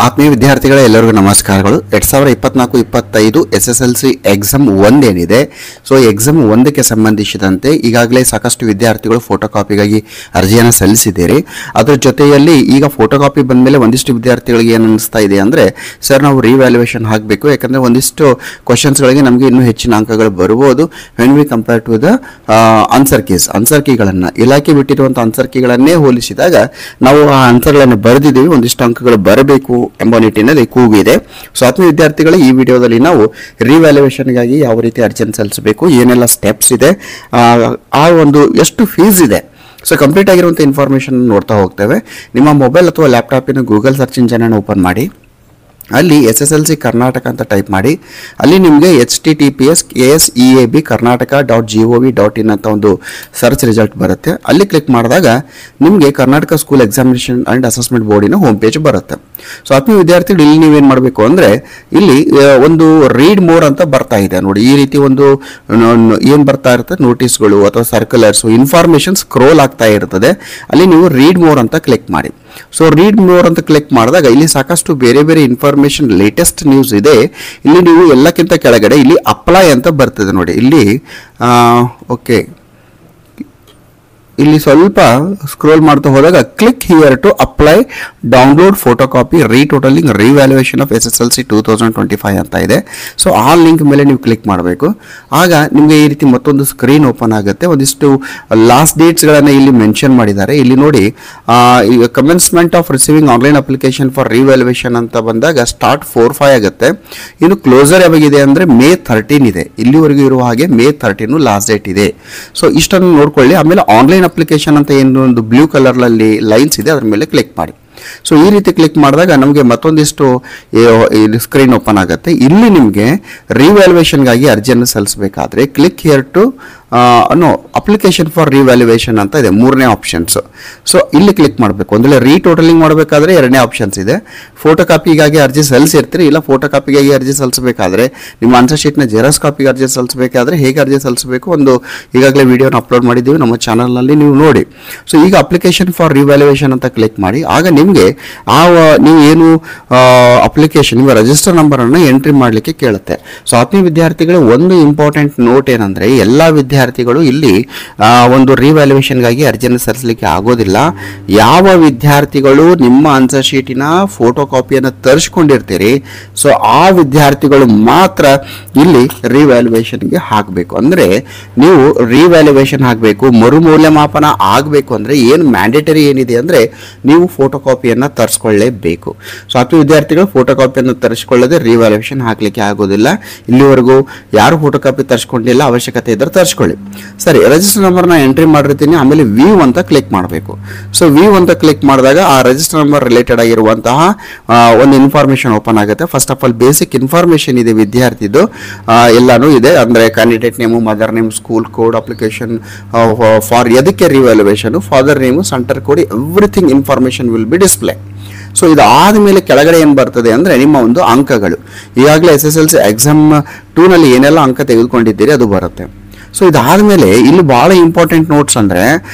ಆತ್ಮೀಯ ವಿದ್ಯಾರ್ಥಿಗಳೇ ಎಲ್ಲರಿಗೂ ನಮಸ್ಕಾರಗಳು 2024-25 SSLC ಎಕ್ಸಾಮ್ 1 ಏನಿದೆ ಸೊ ಎಕ್ಸಾಮ್ 1ಕ್ಕೆ ಸಂಬಂಧಿಸಿದಂತೆ ಈಗಾಗಲೇ ಸಾಕಷ್ಟು ವಿದ್ಯಾರ್ಥಿಗಳು ಫೋಟೋಕಾಪಿಗಾಗಿ ಅರ್ಜಿಯನ್ನು ಸಲ್ಲಿಸಿದ್ದೀರಿ. ಅದರ ಜೊತೆಯಲ್ಲಿ ಈಗ ಫೋಟೋಕಾಪಿ ಬಂದಮೇಲೆ ಒಂದಿಷ್ಟು ವಿದ್ಯಾರ್ಥಿಗಳಿಗೆ ಏನು ಅನಿಸ್ತಾ ಇದೆ ಅಂದರೆ ಸರ್ ನಾವು ರಿವ್ಯಾಲ್ಯೂಯೇಷನ್ ಹಾಕಬೇಕು, ಯಾಕಂದರೆ ಒಂದಿಷ್ಟು ಕ್ವಶನ್ಸ್ಗಳಿಗೆ ನಮಗೆ ಇನ್ನೂ ಹೆಚ್ಚಿನ ಅಂಕಗಳು ಬರ್ಬೋದು when we compare to the answer ಕೀಗಳನ್ನು ಇಲಾಖೆ ಬಿಟ್ಟಿರುವಂಥ ಆನ್ಸರ್ ಕೀಗಳನ್ನೇ ಹೋಲಿಸಿದಾಗ ನಾವು ಆ ಆನ್ಸರ್ಗಳನ್ನು ಬರೆದಿದ್ದೀವಿ, ಒಂದಿಷ್ಟು ಅಂಕಗಳು ಬರಬೇಕು ಎಂಬ ನಿಟ್ಟಿನಲ್ಲಿ ಕೂಗಿದೆ. ಸೊ ಆತ್ಮೀಯ ವಿದ್ಯಾರ್ಥಿಗಳು ಈ ವಿಡಿಯೋದಲ್ಲಿ ನಾವು ರಿವ್ಯಾಲ್ಯೂಯೇಷನ್ಗಾಗಿ ಯಾವ ರೀತಿ ಅರ್ಜಿಯನ್ನು ಸಲ್ಲಿಸಬೇಕು, ಏನೆಲ್ಲ ಸ್ಟೆಪ್ಸ್ ಇದೆ, ಆ ಒಂದು ಎಷ್ಟು ಫೀಸ್ ಇದೆ, ಸೊ ಕಂಪ್ಲೀಟ್ ಆಗಿರುವಂಥ ಇನ್ಫಾರ್ಮೇಷನ್ ನೋಡ್ತಾ ಹೋಗ್ತೇವೆ. ನಿಮ್ಮ ಮೊಬೈಲ್ ಅಥವಾ ಲ್ಯಾಪ್ಟಾಪಿನ ಗೂಗಲ್ ಸರ್ಚ್ ಇಂಜಿನನ್ನು ಓಪನ್ ಮಾಡಿ, ಅಲ್ಲಿ SSLC ಕರ್ನಾಟಕ ಅಂತ ಟೈಪ್ ಮಾಡಿ, ಅಲ್ಲಿ ನಿಮಗೆ https://KSEAB karnataka.gov.in ಅಂತ ಒಂದು ಸರ್ಚ್ ರಿಸಲ್ಟ್ ಬರುತ್ತೆ. ಅಲ್ಲಿ ಕ್ಲಿಕ್ ಮಾಡಿದಾಗ ನಿಮಗೆ Karnataka school examination and assessment ಬೋರ್ಡಿನ ಹೋಮ್ ಪೇಜ್ ಬರುತ್ತೆ. ಸೊ ಆತ್ಮೀಯ ವಿದ್ಯಾರ್ಥಿಗಳು ಇಲ್ಲಿ ನೀವೇನು ಮಾಡಬೇಕು ಅಂದರೆ ಇಲ್ಲಿ ಒಂದು ರೀಡ್ ಮೋರ್ ಅಂತ ಬರ್ತಾ ಇದೆ ನೋಡಿ, ಈ ರೀತಿ ಒಂದು ಏನು ಬರ್ತಾ ಇರುತ್ತೆ ನೋಟಿಸ್ಗಳು ಅಥವಾ ಸರ್ಕ್ಯುಲರ್ಸು ಇನ್ಫಾರ್ಮೇಷನ್ ಸ್ಕ್ರೋಲ್ ಆಗ್ತಾ ಇರ್ತದೆ. ಅಲ್ಲಿ ನೀವು ರೀಡ್ ಮೋರ್ ಅಂತ ಕ್ಲಿಕ್ ಮಾಡಿ. ಸೊ ರೀಡ್ ಮೋರ್ ಅಂತ ಕ್ಲಿಕ್ ಮಾಡಿದಾಗ ಇಲ್ಲಿ ಸಾಕಷ್ಟು ಬೇರೆ ಬೇರೆ ಇನ್ಫಾರ್ಮೇಷನ್ ಲೇಟೆಸ್ಟ್ ನ್ಯೂಸ್ ಇದೆ. ಇಲ್ಲಿ ನೀವು ಎಲ್ಲಕ್ಕಿಂತ ಕೆಳಗಡೆ ಇಲ್ಲಿ ಅಪ್ಲೈ ಅಂತ ಬರ್ತದೆ ನೋಡಿ, ಇಲ್ಲಿ ಓಕೆ ಇಲ್ಲಿ ಸ್ವಲ್ಪ ಸ್ಕ್ರೋಲ್ ಮಾಡ್ತಾ ಹೋದಾಗ click here to apply download photocopy retotalling revaluation of SSLC 2025 ಅಂತ ಇದೆ. ಸೊ ಆ ಲಿಂಕ್ ಮೇಲೆ ನೀವು ಕ್ಲಿಕ್ ಮಾಡಬೇಕು. ಆಗ ನಿಮಗೆ ಈ ರೀತಿ ಮತ್ತೊಂದು ಸ್ಕ್ರೀನ್ ಓಪನ್ ಆಗುತ್ತೆ. ಒಂದಿಷ್ಟು ಲಾಸ್ಟ್ ಡೇಟ್ಸ್ಗಳನ್ನು ಇಲ್ಲಿ ಮೆನ್ಷನ್ ಮಾಡಿದ್ದಾರೆ. ಇಲ್ಲಿ ನೋಡಿ commencement of receiving online application for revaluation ಅಂತ ಬಂದಾಗ ಸ್ಟಾರ್ಟ್ 4/5 ಆಗುತ್ತೆ. ಇನ್ನು ಕ್ಲೋಸರ್ ಯಾವಾಗಿದೆ ಅಂದರೆ May 13 ಇದೆ. ಇಲ್ಲಿವರೆಗೂ ಇರುವ ಹಾಗೆ May 13 ಲಾಸ್ಟ್ ಡೇಟ್ ಇದೆ. ಸೊ ಇಷ್ಟನ್ನು ನೋಡ್ಕೊಳ್ಳಿ. ಆಮೇಲೆ ಆನ್ಲೈನ್ ಅಪ್ಲಿಕೇಶನ್ ಅಂತ ಏನು ಒಂದು ಬ್ಲೂ ಕಲರ್ನಲ್ಲಿ ಲೈನ್ಸ್ ಇದೆ, ಅದರ ಮೇಲೆ ಕ್ಲಿಕ್ ಮಾಡಿ. ಸೊ ಈ ರೀತಿ ಕ್ಲಿಕ್ ಮಾಡಿದಾಗ ನಮಗೆ ಮತ್ತೊಂದಿಷ್ಟು ಸ್ಕ್ರೀನ್ ಓಪನ್ ಆಗುತ್ತೆ. ಇಲ್ಲಿ ನಿಮಗೆ ರಿವ್ಯಾಲ್ಯೂಯೇಷನ್ಗಾಗಿ ಅರ್ಜಿಯನ್ನು ಸಲ್ಲಿಸಬೇಕಾದ್ರೆ click here to application for revaluation ಅಂತ ಇದೆ, ಮೂರನೇ ಆಪ್ಷನ್ಸ್. ಸೊ ಇಲ್ಲಿ ಕ್ಲಿಕ್ ಮಾಡಬೇಕು. ಒಂದೆಲ್ಲ ರೀಟೋಟಲಿಂಗ್ ಮಾಡಬೇಕಾದ್ರೆ ಎರಡನೇ ಆಪ್ಷನ್ಸ್ ಇದೆ. ಫೋಟೋಕಾಪಿಗಾಗಿ ಅರ್ಜಿ ಸಲ್ಲಿಸಿರ್ತೀರಿ, ಇಲ್ಲ ಫೋಟೋಕಾಪಿಗಾಗಿ ಅರ್ಜಿ ಸಲ್ಲಿಸಬೇಕಾದ್ರೆ ನಿಮ್ಮ ಆನ್ಸರ್ ಶೀಟ್ನ ಜೆರಾಕ್ಸ್ ಕಾಪಿಗೆ ಅರ್ಜಿ ಸಲ್ಲಿಸಬೇಕಾದ್ರೆ ಹೇಗೆ ಅರ್ಜಿ ಸಲ್ಲಿಸಬೇಕು ಒಂದು ಈಗಾಗಲೇ ವಿಡಿಯೋನ ಅಪ್ಲೋಡ್ ಮಾಡಿದ್ದೀವಿ ನಮ್ಮ ಚಾನಲ್ನಲ್ಲಿ, ನೀವು ನೋಡಿ. ಸೊ ಈಗ ಅಪ್ಲಿಕೇಶನ್ ಫಾರ್ ರಿವ್ಯಾಲ್ಯೂಯೇಷನ್ ಅಂತ ಕ್ಲಿಕ್ ಮಾಡಿ. ಆಗ ನಿಮಗೆ ನೀವು ಏನು ಅಪ್ಲಿಕೇಶನ್ ನಿಮ್ಮ ರಿಜಿಸ್ಟರ್ ನಂಬರನ್ನು ಎಂಟ್ರಿ ಮಾಡಲಿಕ್ಕೆ ಕೇಳುತ್ತೆ. ಸೊ ಆತ್ಮೀಯ ವಿದ್ಯಾರ್ಥಿಗಳು ಒಂದು ಇಂಪಾರ್ಟೆಂಟ್ ನೋಟ್ ಏನಂದರೆ ಎಲ್ಲ ವಿದ್ಯಾರ್ಥಿಗಳು ಇಲ್ಲಿ ಒಂದು ರಿವ್ಯಾಲ್ಯೂಯೇಷನ್ಗಾಗಿ ಅರ್ಜಿಯನ್ನು ಸಲ್ಲಿಸಲಿಕ್ಕೆ ಆಗೋದಿಲ್ಲ. ಯಾವ ವಿದ್ಯಾರ್ಥಿಗಳು ನಿಮ್ಮ ಆನ್ಸರ್ ಶೀಟಿನ ಫೋಟೋ ಕಾಪಿಯನ್ನು ತರಿಸ್ಕೊಂಡಿರ್ತೀರಿ ಸೊ ಆ ವಿದ್ಯಾರ್ಥಿಗಳು ಮಾತ್ರ ಇಲ್ಲಿ ರಿವ್ಯಾಲ್ಯೂಯೇಷನ್ಗೆ ಹಾಕಬೇಕು. ಅಂದರೆ ನೀವು ರಿವ್ಯಾಲ್ಯೂಯೇಷನ್ ಹಾಕಬೇಕು, ಮರುಮೌಲ್ಯಮಾಪನ ಆಗಬೇಕು ಅಂದರೆ ಏನು ಮ್ಯಾಂಡೇಟರಿ ಏನಿದೆ ಅಂದರೆ ನೀವು ಫೋಟೋ ಕಾಪಿಯನ್ನು ತರಿಸ್ಕೊಳ್ಳೇಬೇಕು. ಸೊ ಆತ್ಮೀಯ ವಿದ್ಯಾರ್ಥಿಗಳು ಫೋಟೋ ಕಾಪಿಯನ್ನು ತರಿಸ್ಕೊಳ್ಳದೆ ರಿವ್ಯಾಲ್ಯೂಯೇಷನ್ ಹಾಕಲಿಕ್ಕೆ ಆಗೋದಿಲ್ಲ. ಇಲ್ಲಿವರೆಗೂ ಯಾರು ಫೋಟೋ ಕಾಪಿ ತರಿಸ್ಕೊಂಡಿಲ್ಲ, ಅವಶ್ಯಕತೆ ಇದ್ದರೆ ತರಿಸ್ಕೊಳ್ಳಿ. ಸರಿ, ರಿಜಿಸ್ಟರ್ ನಂಬರ್ನ ಎಂಟ್ರಿ ಮಾಡಿರ್ತೀನಿ. ಆಮೇಲೆ ವ್ಯೂ ಅಂತ ಕ್ಲಿಕ್ ಮಾಡಬೇಕು. ಸೊ ವ್ಯೂ ಅಂತ ಕ್ಲಿಕ್ ಮಾಡಿದಾಗ ಆ ರಿಜಿಸ್ಟರ್ ನಂಬರ್ ರಿಲೇಟೆಡ್ ಆಗಿರುವಂತಹ ಒಂದು ಇನ್ಫಾರ್ಮೇಷನ್ ಓಪನ್ ಆಗುತ್ತೆ. First of all basic information ಇದೆ ವಿದ್ಯಾರ್ಥಿದು, ಎಲ್ಲಾನು ಇದೆ. ಅಂದರೆ candidate name, mother name, school code, application for ಎದಕ್ಕೆ revaluation, father name, centre code, everything information will be display. So ಇದಾದ ಮೇಲೆ ಕೆಳಗಡೆ ಏನು ಬರ್ತದೆ ಅಂದರೆ ನಿಮ್ಮ ಒಂದು ಅಂಕಗಳು. ಈಗಾಗಲೇ SSLC ಎಕ್ಸಾಮ್ 2ನಲ್ಲಿ ಏನೆಲ್ಲ ಅಂಕ ತೆಗೆದುಕೊಂಡಿದ್ದೀರಿ ಅದು ಬರುತ್ತೆ. ಸೊ ಇದಾದ ಮೇಲೆ ಇಲ್ಲಿ ಭಾಳ ಇಂಪಾರ್ಟೆಂಟ್ ನೋಟ್ಸ್ ಅಂದರೆ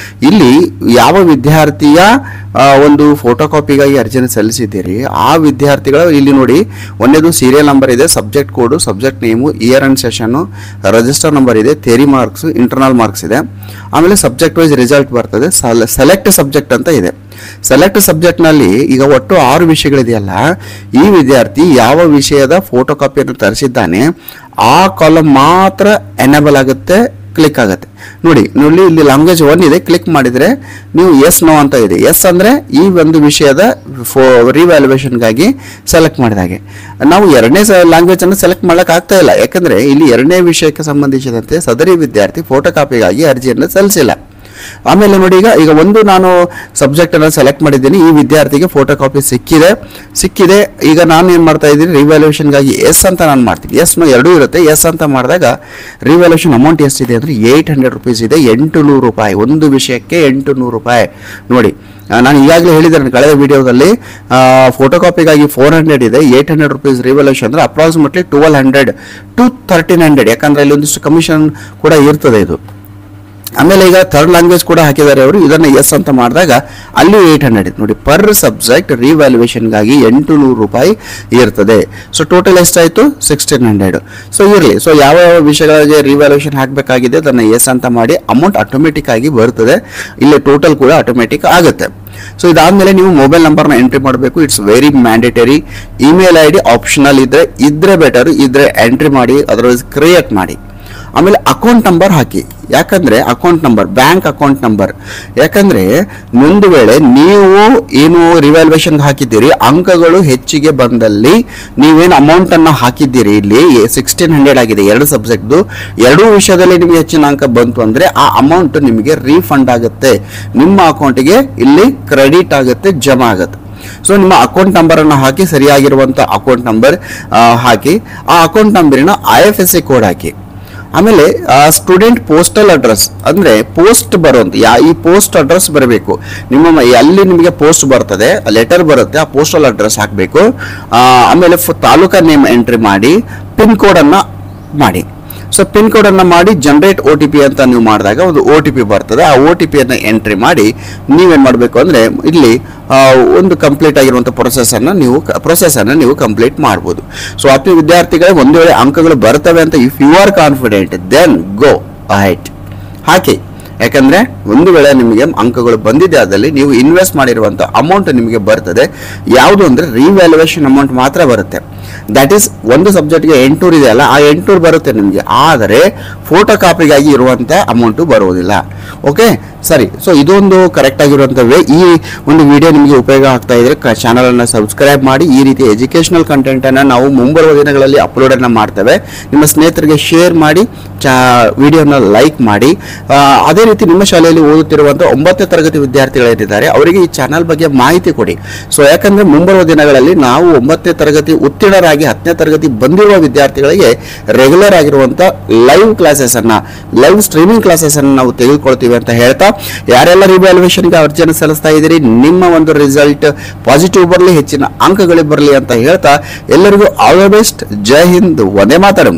ಇಲ್ಲಿ ಯಾವ ವಿದ್ಯಾರ್ಥಿಯ ಒಂದು ಫೋಟೋ ಕಾಪಿಗಾಗಿ ಅರ್ಜಿಯನ್ನು ಸಲ್ಲಿಸಿದ್ದೀರಿ ಆ ವಿದ್ಯಾರ್ಥಿಗಳು ಇಲ್ಲಿ ನೋಡಿ, ಒಂದೇದು ಸೀರಿಯಲ್ ನಂಬರ್ ಇದೆ, subject code, subject name, year and session, register number ಇದೆ, ಥಿಯರಿ ಮಾರ್ಕ್ಸ್, ಇಂಟರ್ನಲ್ ಮಾರ್ಕ್ಸ್ ಇದೆ. ಆಮೇಲೆ ಸಬ್ಜೆಕ್ಟ್ ವೈಸ್ ರಿಸಲ್ಟ್ ಬರ್ತದೆ. ಸೆಲೆಕ್ಟ್ ಸಬ್ಜೆಕ್ಟ್ ಅಂತ ಇದೆ. ಸೆಲೆಕ್ಟ್ ಸಬ್ಜೆಕ್ಟ್ನಲ್ಲಿ ಈಗ ಒಟ್ಟು 6 ವಿಷಯಗಳಿದೆಯಲ್ಲ, ಈ ವಿದ್ಯಾರ್ಥಿ ಯಾವ ವಿಷಯದ ಫೋಟೋ ಕಾಪಿಯನ್ನು ತರಿಸಿದ್ದಾನೆ ಆ ಕಾಲಮ್ ಮಾತ್ರ ಎನೇಬಲ್ ಆಗುತ್ತೆ, ಕ್ಲಿಕ್ ಆಗುತ್ತೆ. ನೋಡಿ ಇಲ್ಲಿ ಲ್ಯಾಂಗ್ವೇಜ್ 1 ಇದೆ, ಕ್ಲಿಕ್ ಮಾಡಿದರೆ ನೀವು ಎಸ್ ನೋ ಅಂತ ಇದೆ. ಎಸ್ ಅಂದರೆ ಈ ಒಂದು ವಿಷಯದ ರಿವ್ಯಾಲ್ಯೂಯೇಷನ್ಗಾಗಿ ಸೆಲೆಕ್ಟ್ ಮಾಡಿದಾಗೆ. ನಾವು ಎರಡನೇ ಲ್ಯಾಂಗ್ವೇಜನ್ನು ಸೆಲೆಕ್ಟ್ ಮಾಡೋಕ್ಕೆ ಆಗ್ತಾ ಇಲ್ಲ, ಯಾಕಂದರೆ ಇಲ್ಲಿ ಎರಡನೇ ವಿಷಯಕ್ಕೆ ಸಂಬಂಧಿಸಿದಂತೆ ಸದರಿ ವಿದ್ಯಾರ್ಥಿ ಫೋಟೋ ಕಾಪಿಗಾಗಿ ಅರ್ಜಿಯನ್ನು ಸಲ್ಲಿಸಿಲ್ಲ. ಆಮೇಲೆ ನೋಡಿ ಈಗ ಒಂದು ನಾನು ಸಬ್ಜೆಕ್ಟನ್ನು ಸೆಲೆಕ್ಟ್ ಮಾಡಿದ್ದೀನಿ, ಈ ವಿದ್ಯಾರ್ಥಿಗೆ ಫೋಟೋ ಕಾಪಿ ಸಿಕ್ಕಿದೆ. ಈಗ ನಾನು ಏನು ಮಾಡ್ತಾ ಇದ್ದೀನಿ, ರಿವ್ಯಾಲ್ಯೂಯೇಷನ್ಗಾಗಿ ಎಸ್ ಅಂತ ನಾನು ಮಾಡ್ತೀನಿ. ಎಸ್ ನೋ ಎರಡೂ ಇರುತ್ತೆ. ಎಸ್ ಅಂತ ಮಾಡಿದಾಗ ರಿವ್ಯಾಲ್ಯೂಯೇಷನ್ ಅಮೌಂಟ್ ಎಷ್ಟಿದೆ ಅಂದರೆ 800 ರೂಪೀಸ್ ಇದೆ. 800 ರೂಪಾಯಿ ಒಂದು ವಿಷಯಕ್ಕೆ 800 ರೂಪಾಯಿ. ನೋಡಿ ನಾನು ಈಗಾಗಲೇ ಹೇಳಿದ್ದೇನೆ ಕಳೆದ ವಿಡಿಯೋದಲ್ಲಿ, ಫೋಟೋ ಕಾಪಿಗಾಗಿ 400 ಇದೆ, 800 ರೂಪೀಸ್ ರಿವ್ಯಾಲ್ಯೂಯೇಷನ್ ಅಂದರೆ ಅಪ್ರಾಕ್ಸಿಮೇಟ್ಲಿ 1200 to 1300, ಯಾಕಂದರೆ ಇಲ್ಲಿ ಒಂದಿಷ್ಟು ಕಮಿಷನ್ ಕೂಡ ಇರ್ತದೆ ಇದು. ಆಮೇಲೆ ಈಗ ಥರ್ಡ್ ಲ್ಯಾಂಗ್ವೇಜ್ ಕೂಡ ಹಾಕಿದ್ದಾರೆ ಅವರು. ಇದನ್ನು ಎಸ್ ಅಂತ ಮಾಡಿದಾಗ ಅಲ್ಲಿ 800 ನೋಡಿ, ಪರ್ ಸಬ್ಜೆಕ್ಟ್ ರಿವ್ಯಾಲ್ಯೂಯೇಷನ್ಗಾಗಿ 800 ರೂಪಾಯಿ ಇರ್ತದೆ. ಸೊ ಟೋಟಲ್ ಎಷ್ಟಾಯಿತು 1600. ಸೊ ಇರಲಿ. ಸೊ ಯಾವ ವಿಷಯಗಳಿಗೆ ರಿವ್ಯಾಲ್ಯೂಯೇಷನ್ ಹಾಕಬೇಕಾಗಿದೆ ಅದನ್ನು ಎಸ್ ಅಂತ ಮಾಡಿ ಅಮೌಂಟ್ ಆಟೋಮೆಟಿಕ್ ಆಗಿ ಬರ್ತದೆ. ಇಲ್ಲಿ ಟೋಟಲ್ ಕೂಡ ಆಟೋಮೆಟಿಕ್ ಆಗುತ್ತೆ. ಸೊ ಇದಾದ್ಮೇಲೆ ನೀವು ಮೊಬೈಲ್ ನಂಬರ್ನ ಎಂಟ್ರಿ ಮಾಡಬೇಕು. It's very mandatory. Email I D optional ಇದ್ರೆ ಬೆಟರ್, ಇದ್ರೆ ಎಂಟ್ರಿ ಮಾಡಿ, ಅದರ್ವೈಸ್ ಕ್ರಿಯೇಟ್ ಮಾಡಿ. ಆಮೇಲೆ ಅಕೌಂಟ್ ನಂಬರ್ ಹಾಕಿ. ಯಾಕಂದ್ರೆ account number, bank account number, ಯಾಕಂದ್ರೆ ಒಂದು ವೇಳೆ ನೀವು ಏನು ರಿವ್ಯಾಲ್ಯೂಯೇಷನ್ ಹಾಕಿದ್ದೀರಿ ಅಂಕಗಳು ಹೆಚ್ಚಿಗೆ ಬಂದಲ್ಲಿ ನೀವೇನು ಅಮೌಂಟ್ ಅನ್ನು ಹಾಕಿದ್ದೀರಿ, ಇಲ್ಲಿ 1600 ಆಗಿದೆ 2 ಸಬ್ಜೆಕ್ಟ್ದು, 2 ವಿಷಯದಲ್ಲಿ ನಿಮಗೆ ಹೆಚ್ಚಿನ ಅಂಕ ಬಂತು ಅಂದ್ರೆ ಆ ಅಮೌಂಟ್ ನಿಮಗೆ ರೀಫಂಡ್ ಆಗುತ್ತೆ, ನಿಮ್ಮ ಅಕೌಂಟಿಗೆ ಇಲ್ಲಿ ಕ್ರೆಡಿಟ್ ಆಗುತ್ತೆ, ಜಮಾ ಆಗುತ್ತೆ. ಸೊ ನಿಮ್ಮ ಅಕೌಂಟ್ ನಂಬರ್ ಅನ್ನು ಹಾಕಿ, ಸರಿಯಾಗಿರುವಂತ ಅಕೌಂಟ್ ನಂಬರ್ ಹಾಕಿ, ಆ ಅಕೌಂಟ್ ನಂಬರಿನ IFSC ಕೋಡ್ ಹಾಕಿ. ಆಮೇಲೆ ಸ್ಟೂಡೆಂಟ್ ಪೋಸ್ಟಲ್ ಅಡ್ರೆಸ್ ಅಂದ್ರೆ ಪೋಸ್ಟ್ ಬರುವಂತ ಈ ಪೋಸ್ಟ್ ಅಡ್ರೆಸ್ ಬರಬೇಕು. ನಿಮ್ಮ ಎಲ್ಲಿ ನಿಮಗೆ ಪೋಸ್ಟ್ ಬರ್ತದೆ, ಲೆಟರ್ ಬರುತ್ತೆ, ಆ ಪೋಸ್ಟಲ್ ಅಡ್ರೆಸ್ ಹಾಕಬೇಕು. ಆಮೇಲೆ ತಾಲೂಕಾ ನೇಮ್ ಎಂಟ್ರಿ ಮಾಡಿ, ಪಿನ್ ಕೋಡ್ ಅನ್ನ ಮಾಡಿ. ಸೊ ಪಿನ್ ಕೋಡ್ ಅನ್ನ ಮಾಡಿ ಜನರೇಟ್ OTP ಅಂತ ನೀವು ಮಾಡಿದಾಗ ಒಂದು OTP ಬರ್ತದೆ. ಆ OTP ಅನ್ನ ಎಂಟ್ರಿ ಮಾಡಿ ನೀವೇನ್ ಮಾಡಬೇಕು ಅಂದ್ರೆ ಇಲ್ಲಿ ಒಂದು ಕಂಪ್ಲೀಟ್ ಆಗಿರುವಂತ ಪ್ರೊಸೆಸ್ ಅನ್ನ ನೀವು ಕಂಪ್ಲೀಟ್ ಮಾಡಬಹುದು. ಸೊ ಆತ್ಮೀಯ ವಿದ್ಯಾರ್ಥಿಗಳೇ, ಒಂದು ವೇಳೆ ಅಂಕಗಳು ಬರ್ತವೆ ಅಂತ if you are confident then go ahead ಹಾಕಿ. ಯಾಕಂದ್ರೆ ಒಂದು ವೇಳೆ ನಿಮಗೆ ಅಂಕಗಳು ಬಂದಿದೆ ಆದಲ್ಲಿ ನೀವು ಇನ್ವೆಸ್ಟ್ ಮಾಡಿರುವಂತ ಅಮೌಂಟ್ ನಿಮಗೆ ಬರ್ತದೆ. ಯಾವುದು ಅಂದ್ರೆ ರಿವ್ಯಾಲ್ಯೂಯೇಷನ್ ಅಮೌಂಟ್ ಮಾತ್ರ ಬರುತ್ತೆ. ದಟ್ ಈಸ್ ಒಂದು ಸಬ್ಜೆಕ್ಟ್ಗೆ 800 ಇದೆ ಅಲ್ಲ, ಆ 800 ಬರುತ್ತೆ ನಿಮಗೆ, ಆದರೆ ಫೋಟೋ ಕಾಪಿಗಾಗಿ ಇರುವಂತ ಅಮೌಂಟ್ ಬರುವುದಿಲ್ಲ. ಓಕೆ ಸರಿ. ಸೊ ಇದೊಂದು ಕರೆಕ್ಟ್ ಆಗಿರುವಂತ ವೇ. ಈ ಒಂದು ವಿಡಿಯೋ ನಿಮಗೆ ಉಪಯೋಗ ಆಗ್ತಾ ಇದ್ರೆ ಚಾನಲ್ ಅನ್ನ ಸಬ್ಸ್ಕ್ರೈಬ್ ಮಾಡಿ. ಈ ರೀತಿ ಎಜುಕೇಶನಲ್ ಕಂಟೆಂಟ್ ಅನ್ನ ನಾವು ಮುಂಬರುವ ದಿನಗಳಲ್ಲಿ ಅಪ್ಲೋಡ್ ಅನ್ನ ಮಾಡ್ತೇವೆ. ನಿಮ್ಮ ಸ್ನೇಹಿತರಿಗೆ ಶೇರ್ ಮಾಡಿ, ವಿಡಿಯೋನ ಲೈಕ್ ಮಾಡಿ. ಅದೇ ರೀತಿ ನಿಮ್ಮ ಶಾಲೆಯಲ್ಲಿ ಓದುತ್ತಿರುವಂತಹ 9ನೇ ತರಗತಿ ವಿದ್ಯಾರ್ಥಿಗಳೇನಿದ್ದಾರೆ ಅವರಿಗೆ ಈ ಚಾನಲ್ ಬಗ್ಗೆ ಮಾಹಿತಿ ಕೊಡಿ. ಸೊ ಯಾಕಂದ್ರೆ ಮುಂಬರುವ ದಿನಗಳಲ್ಲಿ ನಾವು 9ನೇ ತರಗತಿ ಉತ್ತೀರ್ಣರಾಗಿ 10ನೇ ತರಗತಿ ಬಂದಿರುವ ವಿದ್ಯಾರ್ಥಿಗಳಿಗೆ ರೆಗ್ಯುಲರ್ ಆಗಿರುವಂತ ಲೈವ್ ಸ್ಟ್ರೀಮಿಂಗ್ ಕ್ಲಾಸಸ್ ಅನ್ನು ನಾವು ತೆಗೆದುಕೊಳ್ತೀವಿ ಅಂತ ಹೇಳ್ತಾ, ಯಾರೆಲ್ಲ ರಿವ್ಯಾಲ್ಯೂಯೇಷನ್ಗೆ ಅರ್ಜಿಯನ್ನು ಸಲ್ಲಿಸ್ತಾ ಇದ್ದೀರಿ, ನಿಮ್ಮ ಒಂದು ರಿಸಲ್ಟ್ ಪಾಸಿಟಿವ್ ಬರಲಿ, ಹೆಚ್ಚಿನ ಅಂಕಗಳು ಬರಲಿ ಅಂತ ಹೇಳ್ತಾ ಎಲ್ಲರಿಗೂ all the best. Jai Hind, Vande Mataram.